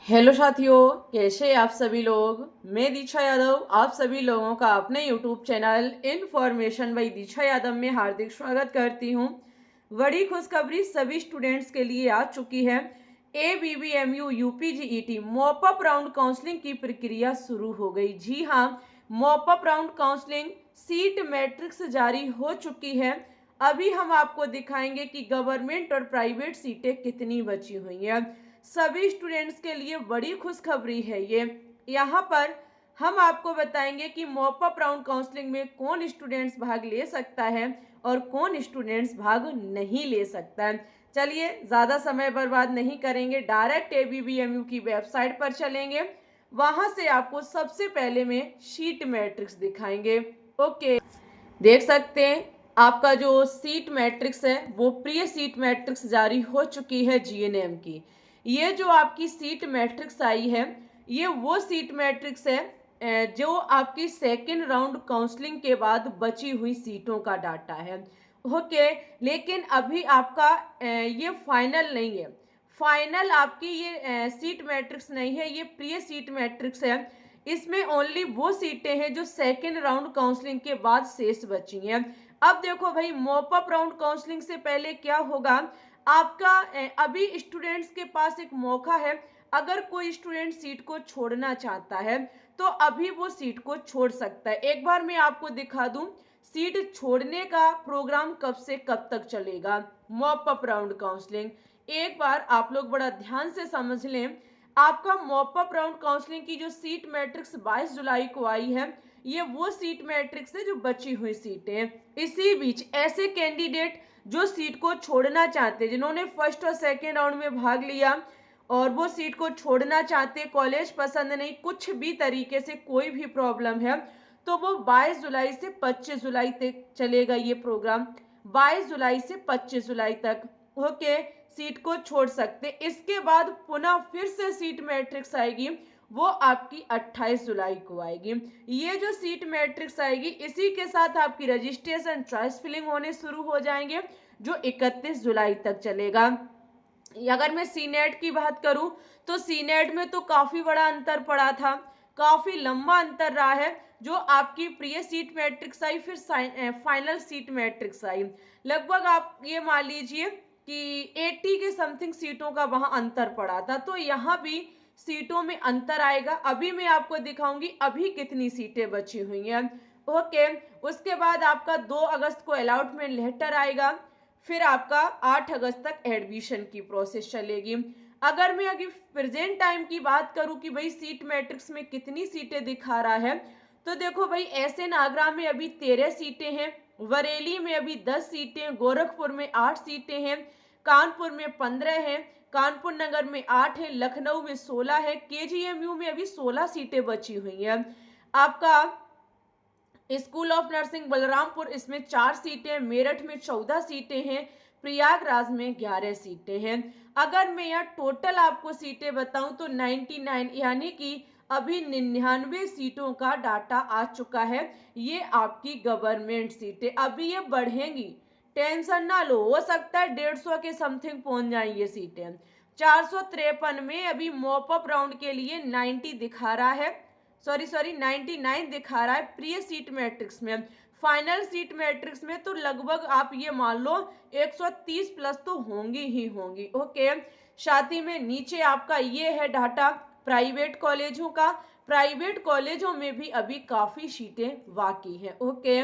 Hello साथियों, कैसे आप सभी लोग। मैं दीक्षा यादव आप सभी लोगों का अपने यूट्यूब चैनल इन्फॉर्मेशन बाई दीक्षा यादव में हार्दिक स्वागत करती हूं। बड़ी खुशखबरी सभी स्टूडेंट्स के लिए आ चुकी है। ABBMU UPGET mop up round counselling की प्रक्रिया शुरू हो गई। जी हाँ, mop up round counselling seat matrix जारी हो चुकी है। अभी हम आपको दिखाएंगे कि गवर्नमेंट और प्राइवेट सीटें कितनी बची हुई हैं। सभी स्टूडेंट्स के लिए बड़ी खुशखबरी है ये। यहाँ पर हम आपको बताएंगे कि मॉप अप राउंड काउंसलिंग में कौन स्टूडेंट्स भाग ले सकता है और कौन स्टूडेंट्स भाग नहीं ले सकता है। चलिए ज़्यादा समय बर्बाद नहीं करेंगे, डायरेक्ट ABBMU की वेबसाइट पर चलेंगे। वहाँ से आपको सबसे पहले में सीट मैट्रिक्स दिखाएंगे। ओके, देख सकते हैं आपका जो सीट मैट्रिक्स है वो प्री सीट मैट्रिक्स जारी हो चुकी है GNM की। ये जो आपकी सीट मैट्रिक्स आई है ये वो सीट मैट्रिक्स है जो आपकी सेकेंड राउंड काउंसलिंग के बाद बची हुई सीटों का डाटा है। ओके, लेकिन अभी आपका ये फाइनल नहीं है। फाइनल आपकी ये सीट मैट्रिक्स नहीं है, ये प्री सीट मैट्रिक्स है। इसमें ओनली वो सीटें हैं जो सेकेंड राउंड काउंसलिंग के बाद शेष बची हैं। अब देखो भाई, मॉप अप राउंड काउंसलिंग से पहले क्या होगा, आपका अभी स्टूडेंट्स के पास एक मौका है। अगर कोई स्टूडेंट सीट को छोड़ना चाहता है तो अभी वो सीट को छोड़ सकता है। एक बार मैं आपको दिखा दूं सीट छोड़ने का प्रोग्राम कब से कब तक चलेगा। मॉप अप राउंड काउंसलिंग एक बार आप लोग बड़ा ध्यान से समझ लें। आपका मॉप अप राउंड काउंसलिंग की जो सीट मैट्रिक्स 22 जुलाई को आई है ये वो सीट मैट्रिक्स है जो बची हुई सीटें हैं। इसी बीच ऐसे कैंडिडेट जो सीट को छोड़ना चाहते हैं, जिन्होंने फर्स्ट और सेकेंड राउंड में भाग लिया और वो सीट को छोड़ना चाहते, कॉलेज पसंद नहीं, कुछ भी तरीके से कोई भी प्रॉब्लम है, तो वो 22 जुलाई से 25 जुलाई तक चलेगा ये प्रोग्राम। 22 जुलाई से 25 जुलाई तक ओके सीट को छोड़ सकते। इसके बाद पुनः फिर से सीट मैट्रिक्स आएगी, वो आपकी 28 जुलाई को आएगी। ये जो सीट मैट्रिक्स आएगी इसी के साथ आपकी रजिस्ट्रेशन चॉइस फिलिंग होने शुरू हो जाएंगे जो 31 जुलाई तक चलेगा। अगर मैं सीनेट की बात करूं तो सीनेट में तो काफी बड़ा अंतर पड़ा था, काफी लंबा अंतर रहा है। जो आपकी प्री सीट मैट्रिक्स आई फिर फाइनल सीट मैट्रिक्स आई, लगभग आप ये मान लीजिए कि 80 के समथिंग सीटों का वहां अंतर पड़ा था। तो यहाँ भी सीटों में अंतर आएगा। अभी मैं आपको दिखाऊंगी अभी कितनी सीटें बची हुई हैं। ओके, उसके बाद आपका 2 अगस्त को अलॉटमेंट लेटर आएगा, फिर आपका 8 अगस्त तक एडमिशन की प्रोसेस चलेगी। अगर मैं अभी प्रेजेंट टाइम की बात करूं कि भाई सीट मैट्रिक्स में कितनी सीटें दिखा रहा है, तो देखो भाई SN आगरा में अभी 13 सीटें हैं, बरेली में अभी 10 सीटें, गोरखपुर में 8 सीटें हैं, कानपुर में 15 हैं, कानपुर नगर में 8 है, लखनऊ में 16 है, KGMU में अभी 16 सीटें बची हुई हैं। आपका स्कूल ऑफ नर्सिंग बलरामपुर इसमें 4 सीटें, मेरठ में 14 सीटें हैं, प्रयागराज में 11 सीटें हैं। अगर मैं यहाँ टोटल आपको सीटें बताऊं तो 99 यानी कि अभी 99 सीटों का डाटा आ चुका है। ये आपकी गवर्नमेंट सीटें, अभी ये बढ़ेंगी, टेंशन ना लो, हो सकता है 150 के समथिंग पहुंच जाए ये सीटें। 453 में अभी मॉप अप राउंड के लिए 90 दिखा रहा है, सॉरी 99 दिखा रहा है प्री सीट मैट्रिक्स में। फाइनल सीट मैट्रिक्स में तो लगभग आप ये मान लो 130 प्लस तो होंगी ही होंगी। ओके, साथ ही में नीचे आपका ये है डाटा प्राइवेट कॉलेजों का। प्राइवेट कॉलेजों में भी अभी काफी सीटें बाकी हैं। ओके,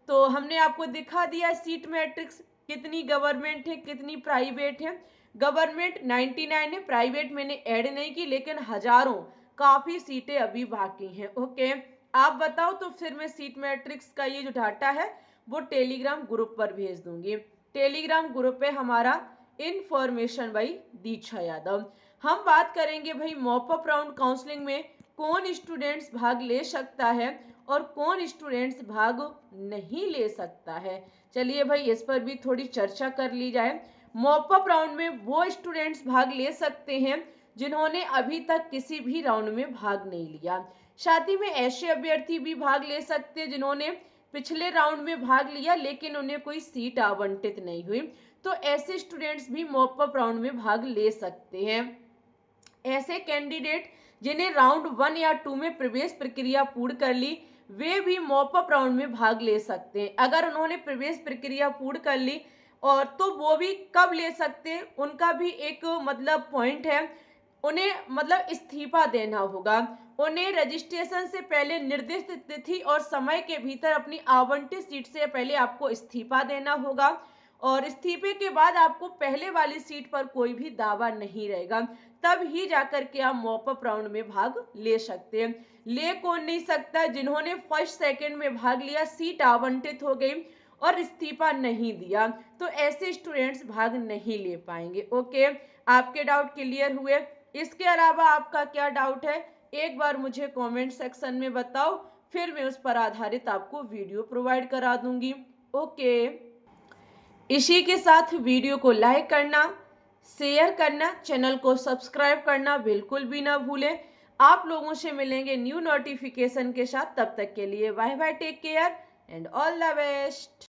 तो हमने आपको दिखा दिया सीट मैट्रिक्स, कितनी गवर्नमेंट है कितनी प्राइवेट है। गवर्नमेंट 99 है, प्राइवेट मैंने ऐड नहीं की, लेकिन हजारों काफी सीटें अभी बाकी हैं। ओके, आप बताओ तो फिर मैं सीट मैट्रिक्स का ये जो डाटा है वो टेलीग्राम ग्रुप पर भेज दूंगी। टेलीग्राम ग्रुप पे हमारा इन्फॉर्मेशन भाई दीक्षा यादव। हम बात करेंगे भाई मॉप अप राउंड काउंसलिंग में कौन स्टूडेंट्स भाग ले सकता है और कौन स्टूडेंट्स भाग नहीं ले सकता है। चलिए भाई इस पर भी थोड़ी चर्चा कर ली जाए। मॉप अप राउंड में वो स्टूडेंट्स भाग ले सकते हैं जिन्होंने अभी तक किसी भी राउंड में भाग नहीं लिया। साथ ही में ऐसे अभ्यर्थी भी भाग ले सकते हैं जिन्होंने पिछले राउंड में भाग लिया लेकिन उन्हें कोई सीट आवंटित नहीं हुई, तो ऐसे स्टूडेंट्स भी मॉप अप राउंड में भाग ले सकते हैं। ऐसे कैंडिडेट जिन्हें राउंड 1 या 2 में प्रवेश प्रक्रिया पूर्ण कर ली, वे भी मॉप अप राउंड में भाग ले सकते हैं। अगर उन्होंने प्रवेश प्रक्रिया पूर्ण कर ली और तो वो भी कब ले सकते हैं, उनका भी एक मतलब पॉइंट है। उन्हें मतलब इस्तीफा देना होगा। उन्हें रजिस्ट्रेशन से पहले निर्दिष्ट तिथि और समय के भीतर अपनी आवंटित सीट से पहले आपको इस्तीफा देना होगा और इस्तीफे के बाद आपको पहले वाली सीट पर कोई भी दावा नहीं रहेगा। तब ही जाकर के आप मॉप अप राउंड में भाग ले सकते हैं। ले कौन नहीं सकता? जिन्होंने फर्स्ट सेकंड में भाग लिया, सीट आवंटित हो गई और इस्तीफा नहीं दिया, तो ऐसे स्टूडेंट्स भाग नहीं ले पाएंगे। ओके, आपके डाउट क्लियर हुए? इसके अलावा आपका क्या डाउट है, एक बार मुझे कमेंट सेक्शन में बताओ, फिर मैं उस पर आधारित आपको वीडियो प्रोवाइड करा दूंगी। ओके, इसी के साथ वीडियो को लाइक करना, शेयर करना, चैनल को सब्सक्राइब करना बिल्कुल भी ना भूलें। आप लोगों से मिलेंगे न्यू नोटिफिकेशन के साथ। तब तक के लिए bye bye, take care and all the best.